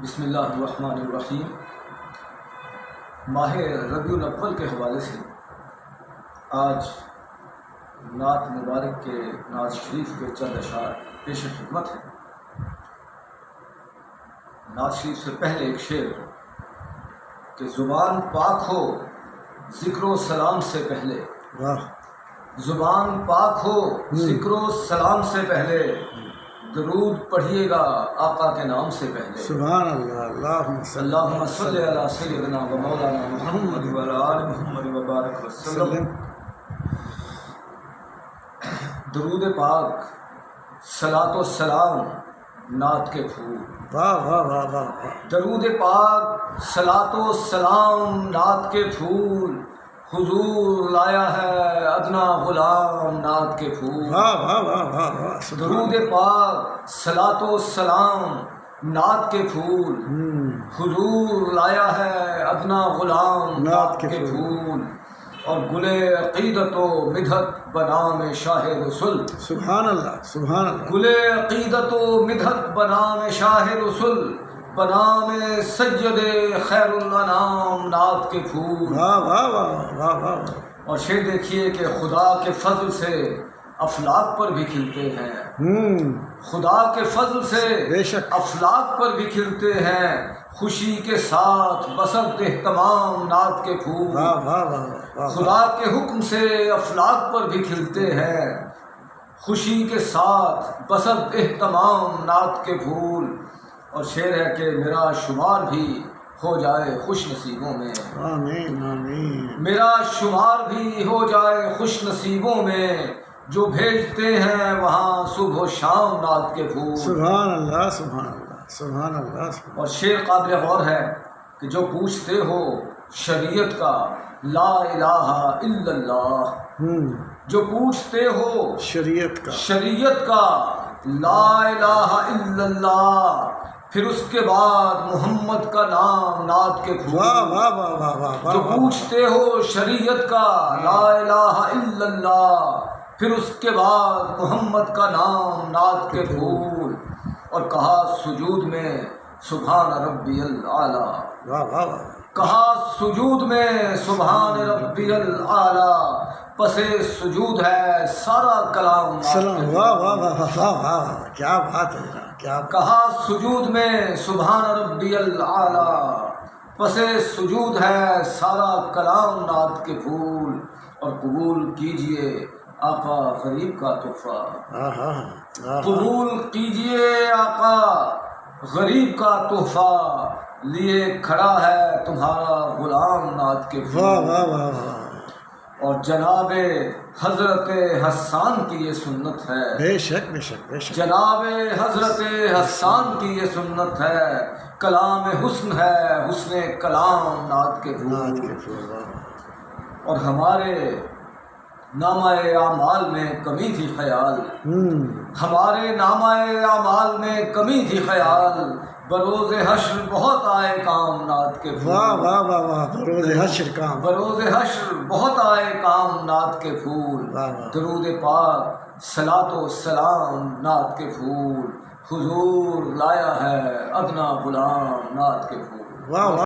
بسم اللہ الرحمن الرحیم۔ ماہ ربیع الاول کے حوالے سے آج نعت مبارک کے نعت شریف کے چند اشعار پیش خدمت ہیں۔ نعت شریف سے پہلے ایک شعر کہ زبان پاک ہو ذکر و سلام سے پہلے، زبان پاک ہو ذکر و سلام سے پہلے، درود پڑھیے گا آقا کے نام سے پہلے۔ سبحان اللہ، اللہم صلی علی سیدنا و مولانا محمد و علی آل محمد و بارک وسلم۔ درود پاک، صلاۃ و سلام، نعت کے پھول۔ واہ واہ واہ واہ۔ درود پاک، صلاۃ و سلام، نعت کے پھول، حضور لایا ہے ادنا غلام، نعت کے پھول۔ واہ واہ واہ واہ واہ۔ درود پاک، صلاۃ و سلام، نعت کے پھول، حضور لایا ہے ادنا غلام، نعت کے پھول۔ اور گلے عقیدت و مدحت بنام شاہ رسول۔ سبحان اللہ، سبحان اللہ۔ گلے عقیدت و مدحت بنام شاہ رسول، بنام سید خیر الانام، نعت کے پھول۔ واہ واہ واہ واہ واہ۔ اور شعر دیکھیے کہ خدا کے فضل سے افلاک پر بھی کھلتے ہیں، خدا کے فضل سے بے شک افلاک پر بھی کھلتے ہیں، خوشی کے ساتھ بسنت اہتمام، نعت کے پھول۔ واہ واہ واہ واہ۔ خدا کے حکم سے افلاک پر بھی کھلتے ہیں، خوشی کے ساتھ بسنت اہتمام، نعت کے پھول۔ اور شعر ہے کہ میرا شمار بھی ہو جائے خوش نصیبوں میں، آمین آمین۔ میرا شمار بھی ہو جائے خوش نصیبوں میں، جو بھیجتے ہیں وہاں صبح و شام، نعت کے پھول۔ سبحان اللہ، سبحان اللہ، سبحان اللہ، سبحان اور شعر قابل غور ہے کہ جو پوچھتے ہو شریعت کا لا الہ الا اللہ، جو پوچھتے ہو شریعت کا شریعت کا لا الہ الا اللہ، پھر اس کے بعد محمد کا نام، نعت کے پھول۔ واہ واہ واہ واہ واہ۔ جو پوچھتے ہو شریعت کا لا الہ الا اللہ، پھر اس کے بعد محمد کا نام، نعت کے پھول۔ اور کہا سجود میں سبحان ربی الاعلیٰ، واہ واہ واہ۔ کہا سجود میں سبحان ربی الاعلیٰ، پس سجود ہے سارا کلام، نعت کے سلام، پھول۔ واہ واہ واہ واہ واہ، کیا بات ہے جناب، کیا کہا سجود میں سبحان ربی الاعلیٰ، پس سجود ہے سارا کلام، نعت کے پھول۔ اور قبول کیجئے آقا غریب کا تحفہ، قبول کیجئے آقا غریب کا تحفہ، لیے کھڑا ہے تمہارا غلام، نعت کے پھول۔ واہ واہ واہ واہ۔ اور جناب حضرت حسان کی یہ سنت ہے، بے شک بے شک بے شک۔ جناب حضرت حسان کی یہ سنت ہے، کلام حسن ہے حسن کلام، نعت کے نعت پھول۔ کے پھول، واہ۔ اور ہمارے نامہ اعمال میں کمی تھی خیال، ہمارے نامہ اعمال میں کمی تھی خیال، بروز حشر بہت آئے کام، نعت کے پھول۔ واہ واہ واہ واہ، بروز حشر کام۔ بروز حشر بہت آئے کام، نعت کے پھول۔ واہ واہ۔ درود پاک، صلاۃ و سلام، نعت کے پھول، حضور لایا ہے ادنا غلام، نعت کے پھول۔ واہ واہ۔